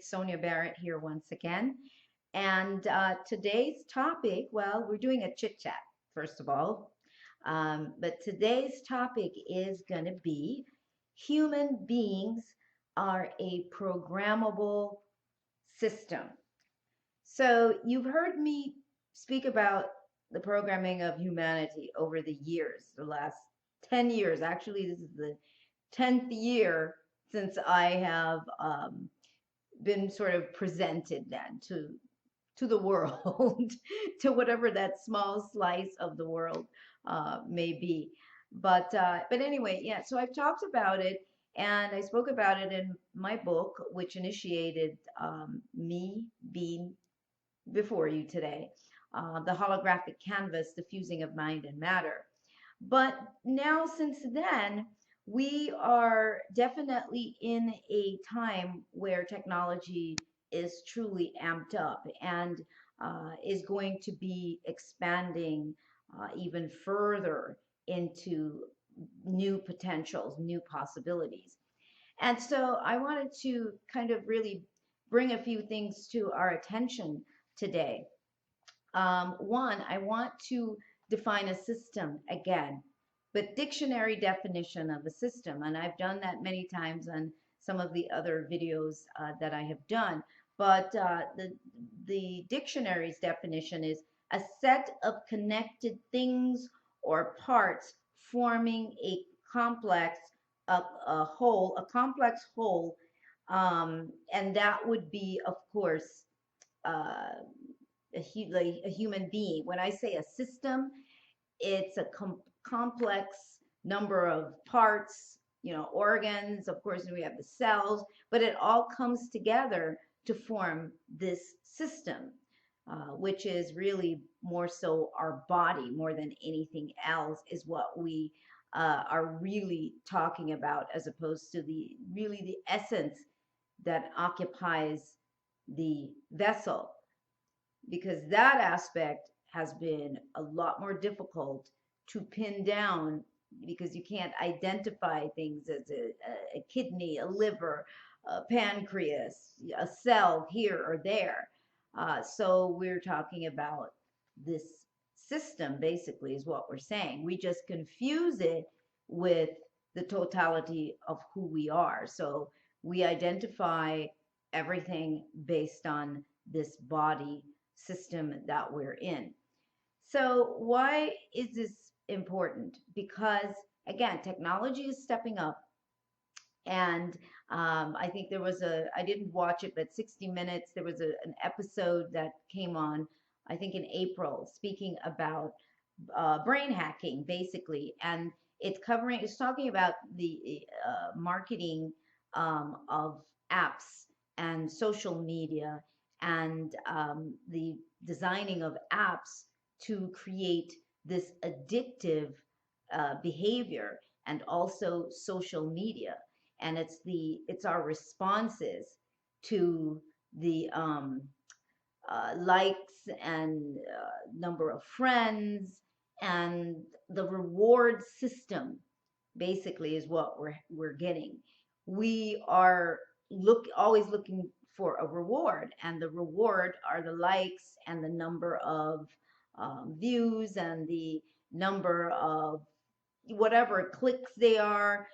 It's Sonia Barrett here once again. And today's topic, well, we're doing a chit chat, first of all. But today's topic is going to be human beings are a programmable system. So you've heard me speak about the programming of humanity over the years, the last 10 years. Actually, this is the 10th year since I have been sort of presented then to the world, to whatever that small slice of the world may be. But anyway, yeah. So I've talked about it, and I spoke about it in my book, which initiated me being before you today, the holographic canvas, the fusing of mind and matter. But now, since then, we are definitely in a time where technology is truly amped up and is going to be expanding even further into new potentials, new possibilities. And so I wanted to kind of really bring a few things to our attention today. One, I want to define a system again, but dictionary definition of a system. And I've done that many times on some of the other videos that I have done. But the dictionary's definition is a set of connected things or parts forming a complex, a complex whole. And that would be, of course, uh, like a human being. When I say a system, it's a complex number of parts, organs. Of course, we have the cells, but it all comes together to form this system, which is really more so our body more than anything else, is what we are really talking about, as opposed to the essence that occupies the vessel, because that aspect has been a lot more difficult to pin down, because you can't identify things as a kidney, a liver, a pancreas, a cell here or there. So we're talking about this system, basically, is what we're saying. We just confuse it with the totality of who we are. So we identify everything based on this body system that we're in. So why is this important? Because again, technology is stepping up. And I think there was I didn't watch it, but 60 Minutes, there was an episode that came on, I think in April, speaking about brain hacking, basically. And it's talking about the marketing of apps and social media, and the designing of apps to create this addictive behavior, and also social media. And it's our responses to the likes and number of friends, and the reward system basically is what we're getting. We are always looking for a reward, and the reward are the likes and the number of views and the number of whatever clicks they are.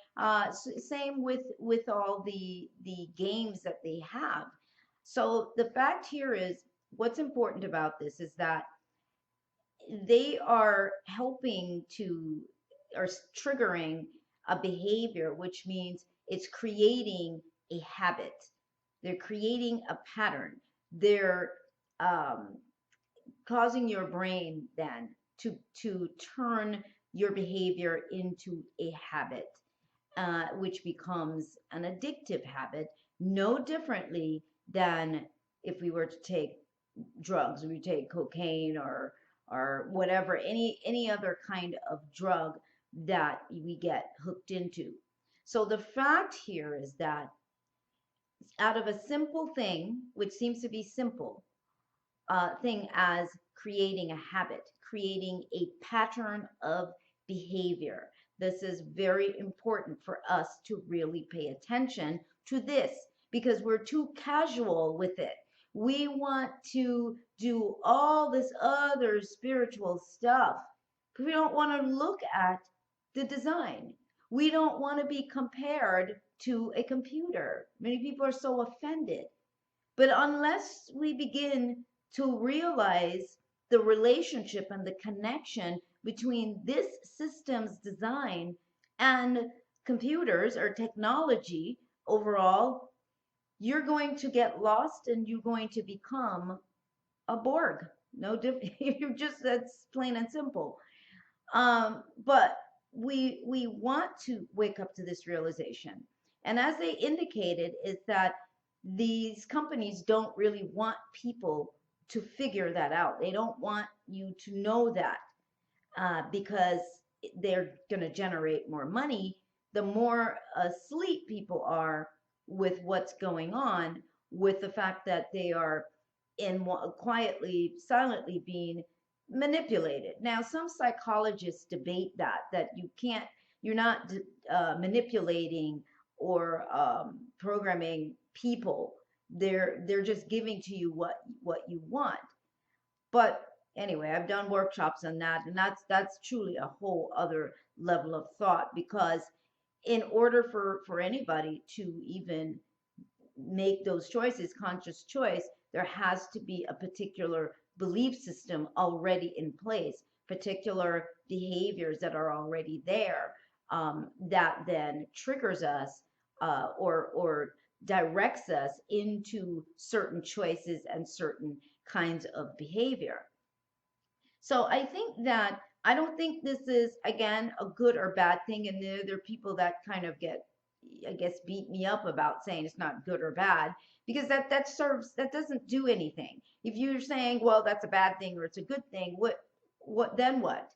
Same with all the games that they have. So the fact here is, what's important about this is that they are helping to, or triggering a behavior, which means it's creating a habit. They're creating a pattern. They're um, causing your brain then to turn your behavior into a habit, which becomes an addictive habit, no differently than if we were to take drugs, we take cocaine or whatever, any other kind of drug that we get hooked into. So the fact here is that out of a simple thing, which seems to be simple, thing as creating a habit, creating a pattern of behavior. This is very important for us to really pay attention to this, because we're too casual with it. We want to do all this other spiritual stuff. We don't want to look at the design. We don't want to be compared to a computer. Many people are so offended. But unless we begin to realize the relationship and the connection between this system's design and computers or technology overall, you're going to get lost and you're going to become a Borg. No different. You're just, that's plain and simple. But we want to wake up to this realization. And as they indicated, is that these companies don't really want people to figure that out. They don't want you to know that, because they're going to generate more money. The more asleep people are with what's going on, with the fact that they are quietly, silently being manipulated. Now, some psychologists debate that you're not manipulating or programming people. They're just giving to you what you want. But anyway, I've done workshops on that, and that's truly a whole other level of thought, because in order for anybody to even make those choices, conscious choice, there has to be a particular belief system already in place, particular behaviors that are already there, that then triggers us, or directs us into certain choices and certain kinds of behavior. So I think that I don't think this is, again, a good or bad thing. And there are people that kind of get, I guess, beat me up about saying it's not good or bad, because that doesn't do anything. If you're saying, well, that's a bad thing or it's a good thing, what then what?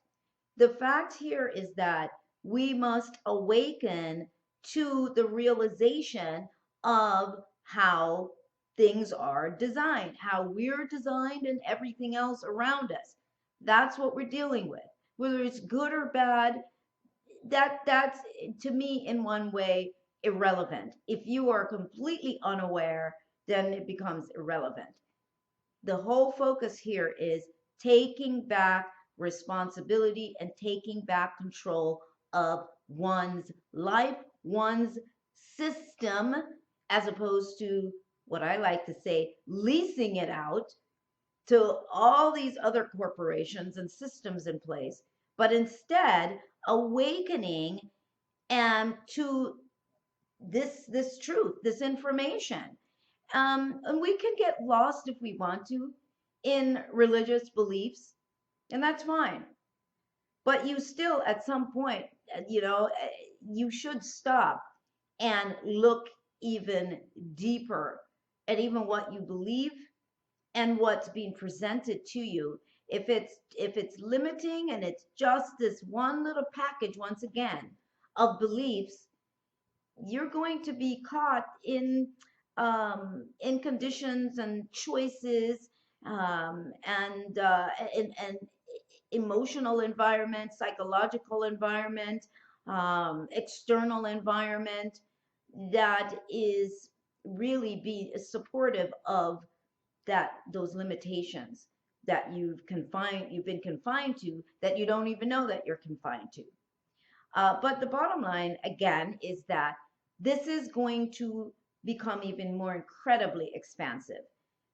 The fact here is that we must awaken to the realization of how things are designed, how we're designed, and everything else around us. That's what we're dealing with. Whether it's good or bad, that's to me in one way irrelevant. If you are completely unaware, then it becomes irrelevant. The whole focus here is taking back responsibility and taking back control of one's life, one's system, as opposed to what I like to say, leasing it out to all these other corporations and systems in place, but instead awakening and to this truth, this information. And we can get lost if we want to in religious beliefs, and that's fine. But you still, at some point, you should stop and look even deeper at even what you believe and what's being presented to you. If it's limiting and it's just this one little package, once again, of beliefs, you're going to be caught in conditions and choices, and emotional environment, psychological environment, external environment that is really be supportive of those limitations that you've been confined to, that you don't even know that you're confined to. But the bottom line, again, is that this is going to become even more incredibly expansive.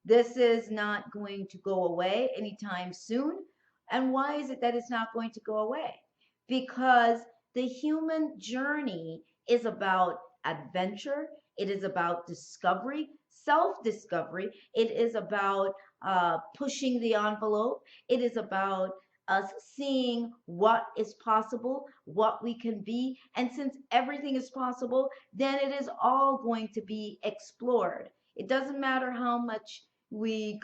This is not going to go away anytime soon. And why is it that it's not going to go away? Because the human journey is about adventure, it is about discovery, self-discovery, it is about pushing the envelope, it is about us seeing what is possible, what we can be. And since everything is possible, then it is all going to be explored. It doesn't matter how much we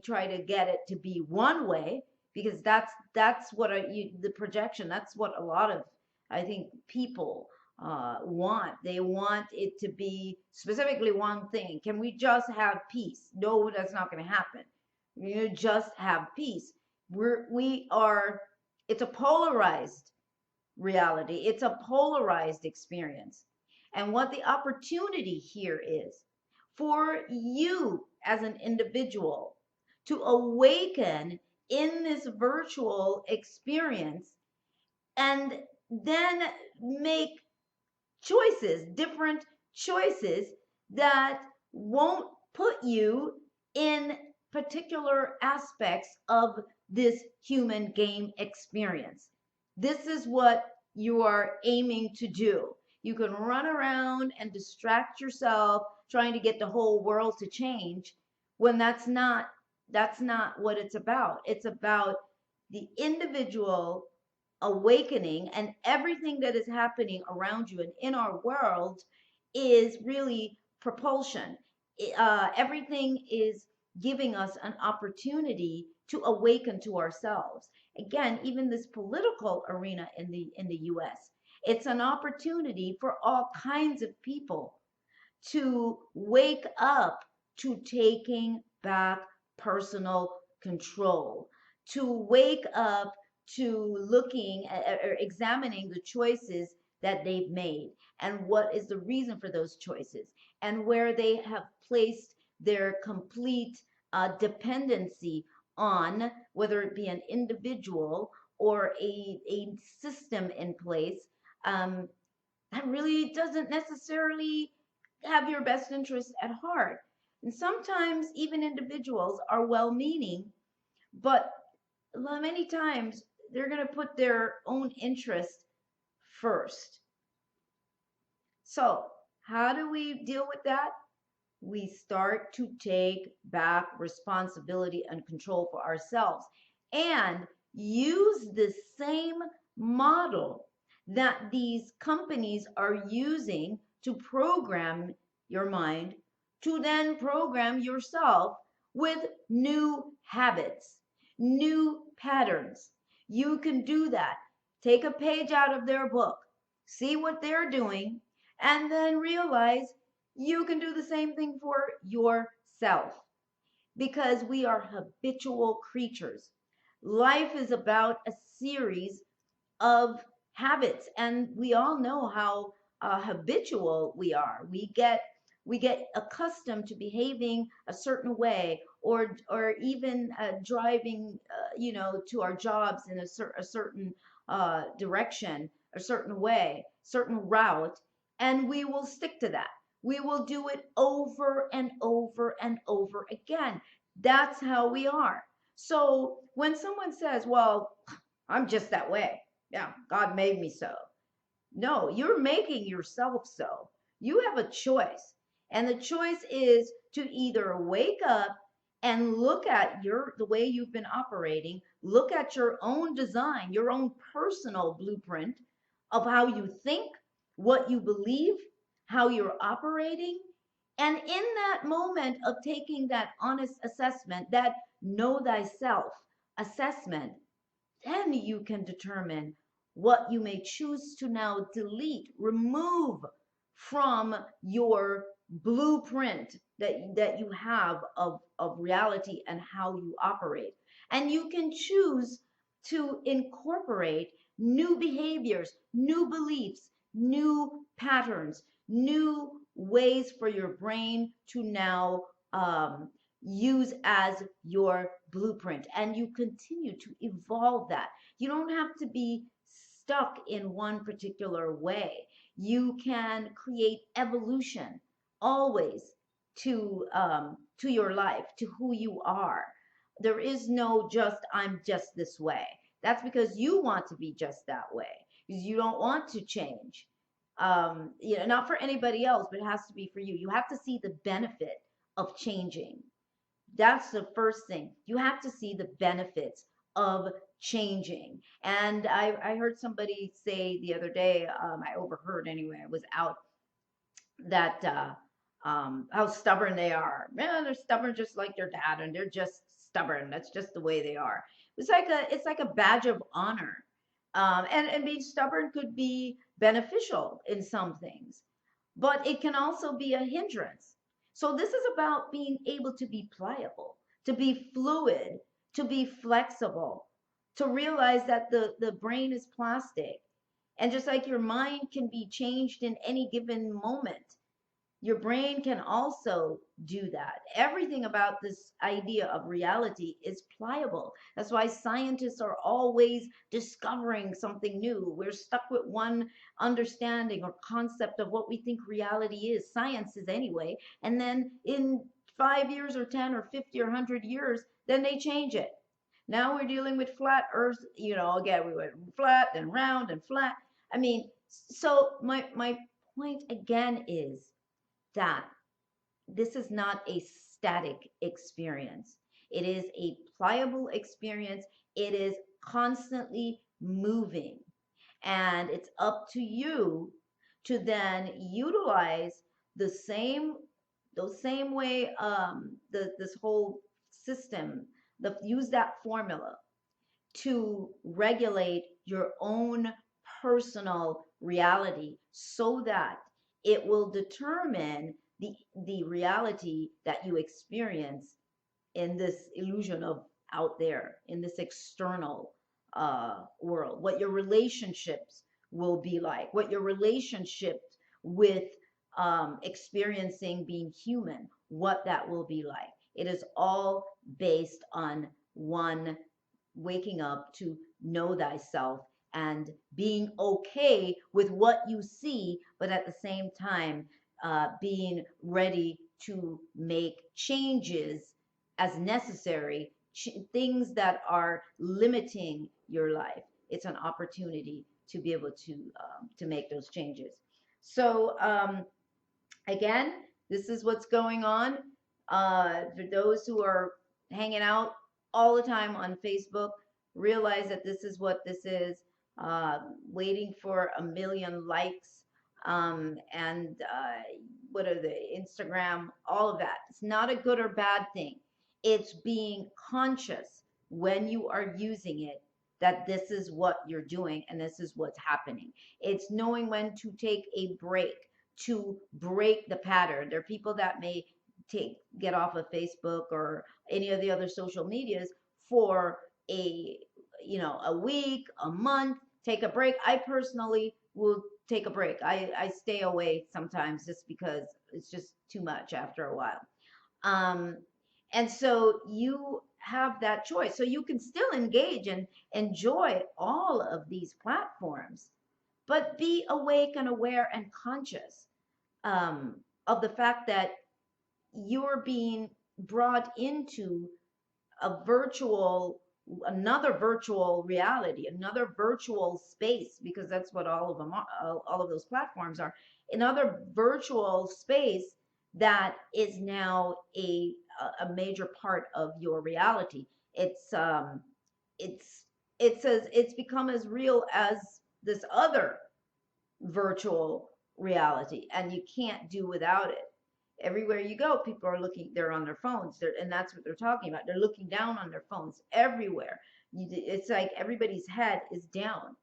try to get it to be one way, because that's what the projection. That's what a lot of, I think, people want. They want it to be specifically one thing. Can we just have peace? No, that's not going to happen. You just have peace. It's a polarized reality. It's a polarized experience. And what the opportunity here is for you as an individual to awaken in this virtual experience and then make choices, different choices that won't put you in particular aspects of this human game experience. This is what you are aiming to do. You can run around and distract yourself trying to get the whole world to change when that's not what it's about. It's about the individual awakening, and everything that is happening around you and in our world is really propulsion. Everything is giving us an opportunity to awaken to ourselves. Again, even this political arena in the US, it's an opportunity for all kinds of people to wake up to taking back personal control, to wake up to looking at, or examining the choices that they've made and what is the reason for those choices and where they have placed their complete dependency on, whether it be an individual or a system in place um, that really doesn't necessarily have your best interest at heart. And sometimes even individuals are well meaning, but many times they're going to put their own interest first. So, how do we deal with that? We start to take back responsibility and control for ourselves and use the same model that these companies are using to program your mind to then program yourself with new habits, new patterns. You can do that. Take a page out of their book, see what they're doing, and then realize you can do the same thing for yourself because we are habitual creatures. Life is about a series of habits, and we all know how habitual we are. We get accustomed to behaving a certain way, or even driving, to our jobs in a certain direction, a certain way, certain route, and we will stick to that. We will do it over and over and over again. That's how we are. So when someone says, well, I'm just that way, yeah, God made me so. No, you're making yourself so. You have a choice. And the choice is to either wake up and look at the way you've been operating, look at your own design, your own personal blueprint of how you think, what you believe, how you're operating. And in that moment of taking that honest assessment, that know thyself assessment, then you can determine what you may choose to now delete, remove from your blueprint that you have of reality and how you operate. And you can choose to incorporate new behaviors, new beliefs, new patterns, new ways for your brain to now use as your blueprint, and you continue to evolve that. You don't have to be stuck in one particular way. You can create evolution always to your life, to who you are. There is no just I'm just this way. That's because you want to be just that way, because you don't want to change. Not for anybody else, but it has to be for you. You have to see the benefit of changing. That's the first thing. You have to see the benefits of changing. And I heard somebody say the other day, I overheard anyway, I was out, that how stubborn they are. Man, they're stubborn just like their dad, and they're just stubborn. That's just the way they are. It's like a badge of honor. And being stubborn could be beneficial in some things, but it can also be a hindrance. So this is about being able to be pliable, to be fluid, to be flexible, to realize that the brain is plastic. And just like your mind can be changed in any given moment, your brain can also do that. Everything about this idea of reality is pliable. That's why scientists are always discovering something new. We're stuck with one understanding or concept of what we think reality is, science is anyway. And then in 5 years or 10 or 50 or 100 years, then they change it. Now we're dealing with flat earth, again, we went flat and round and flat. I mean, so my point again is that this is not a static experience. It is a pliable experience. It is constantly moving. And it's up to you to then utilize the same those same way this whole system, use that formula to regulate your own personal reality so that it will determine the reality that you experience in this illusion of out there, in this external world, what your relationships will be like, what your relationship with experiencing being human, what that will be like. It is all based on one, waking up to know thyself and being okay with what you see, but at the same time, being ready to make changes as necessary, things that are limiting your life. It's an opportunity to be able to make those changes. So again, this is what's going on. For those who are hanging out all the time on Facebook, realize that this is what this is. Waiting for a million likes, and what are the Instagram, all of that. It's not a good or bad thing. It's being conscious when you are using it that this is what you're doing and this is what's happening. It's knowing when to take a break, to break the pattern. There are people that may get off of Facebook or any of the other social medias for a week, a month, take a break. I personally will take a break. I stay away sometimes just because it's just too much after a while. And so you have that choice. So you can still engage and enjoy all of these platforms, but be awake and aware and conscious of the fact that you're being brought into another virtual reality, another virtual space, because that's what all of them are, all of those platforms are, another virtual space that is now a major part of your reality. It's become as real as this other virtual reality, and you can't do without it. Everywhere you go, people are looking, they're on their phones, and that's what they're talking about. They're looking down on their phones everywhere. It's like everybody's head is down.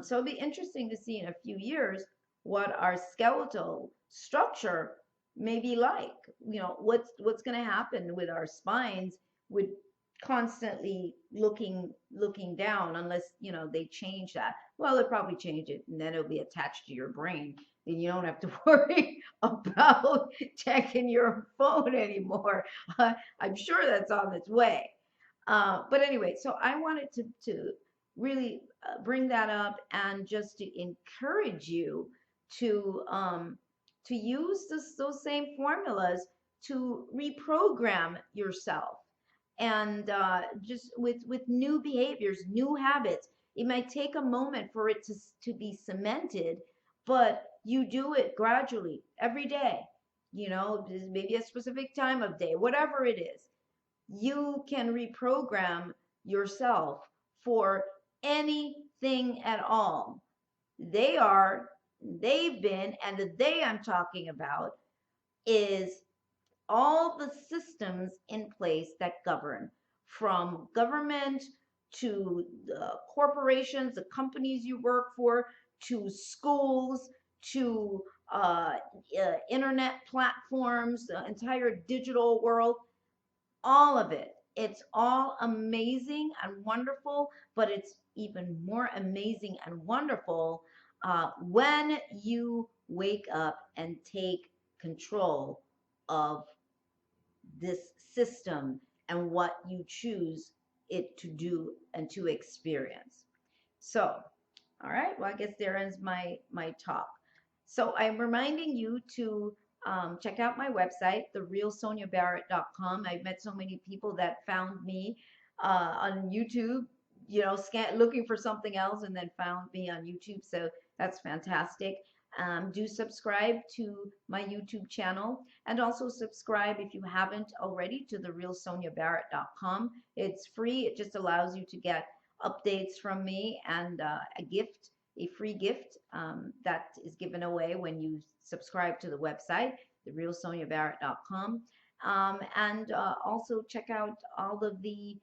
So it'll be interesting to see in a few years what our skeletal structure may be like. What's going to happen with our spines with constantly looking down, unless they change that. Well, they'll probably change it, and then it'll be attached to your brain, and you don't have to worry about checking your phone anymore. I'm sure that's on its way. But anyway, so I wanted to really bring that up and just to encourage you to use those same formulas to reprogram yourself, and just with new behaviors, new habits. It might take a moment for it to be cemented, but you do it gradually every day. Maybe a specific time of day, whatever it is, you can reprogram yourself for anything at all. They've been, and the they I'm talking about is all the systems in place that govern, from government to the corporations, the companies you work for, to schools, to internet platforms, the entire digital world, all of it. It's all amazing and wonderful, but it's even more amazing and wonderful when you wake up and take control of this system and what you choose it to do and to experience. So, all right, well, I guess there ends my talk. So I'm reminding you to check out my website, therealsoniabarrett.com. I've met so many people that found me on YouTube, looking for something else and then found me on YouTube. So that's fantastic. Do subscribe to my YouTube channel and also subscribe if you haven't already to therealsoniabarrett.com. It's free. It just allows you to get updates from me and a free gift that is given away when you subscribe to the website, therealsoniabarrett.com. And also check out all of the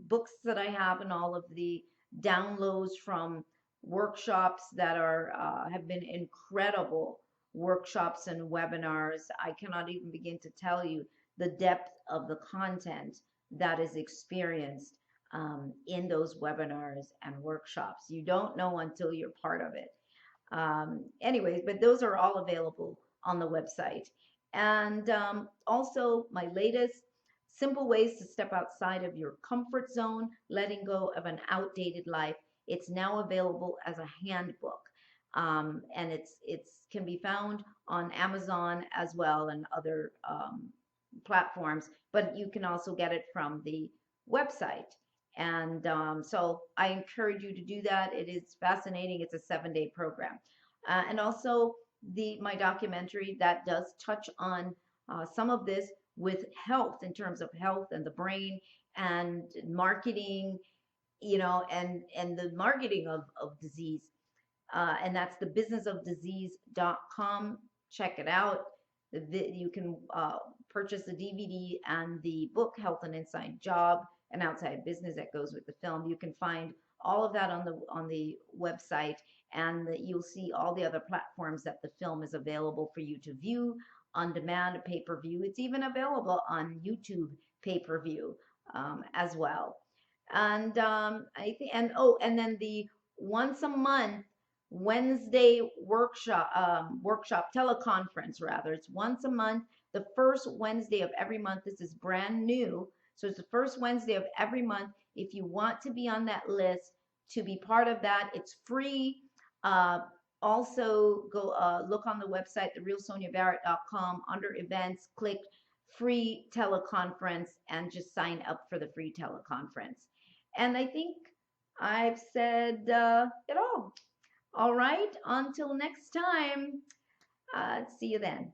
books that I have and all of the downloads from workshops that are have been incredible workshops and webinars. I cannot even begin to tell you the depth of the content that is experienced in those webinars and workshops. You don't know until you're part of it. Anyways, but those are all available on the website. And also my latest simple ways to step outside of your comfort zone, letting go of an outdated life. It's now available as a handbook. And it's can be found on Amazon as well and other platforms, but you can also get it from the website. And so I encourage you to do that. It is fascinating. It's a 7-day program. And also my documentary that does touch on some of this with health, in terms of health and the brain and marketing, and the marketing of disease. And that's thebusinessofdisease.com. Check it out. You can purchase the DVD and the book, Health and Inside Job and Outside Business, that goes with the film. You can find all of that on the website, and you'll see all the other platforms that the film is available for you to view on demand, pay-per-view. It's even available on YouTube pay-per-view as well. And I think, and then the once a month Wednesday workshop teleconference rather. It's once a month, the first Wednesday of every month. This is brand new. So it's the first Wednesday of every month. If you want to be on that list to be part of that, it's free. Also go look on the website, therealsoniabarrett.com, under events, click free teleconference and just sign up for the free teleconference. And I think I've said it all. All right, until next time, see you then.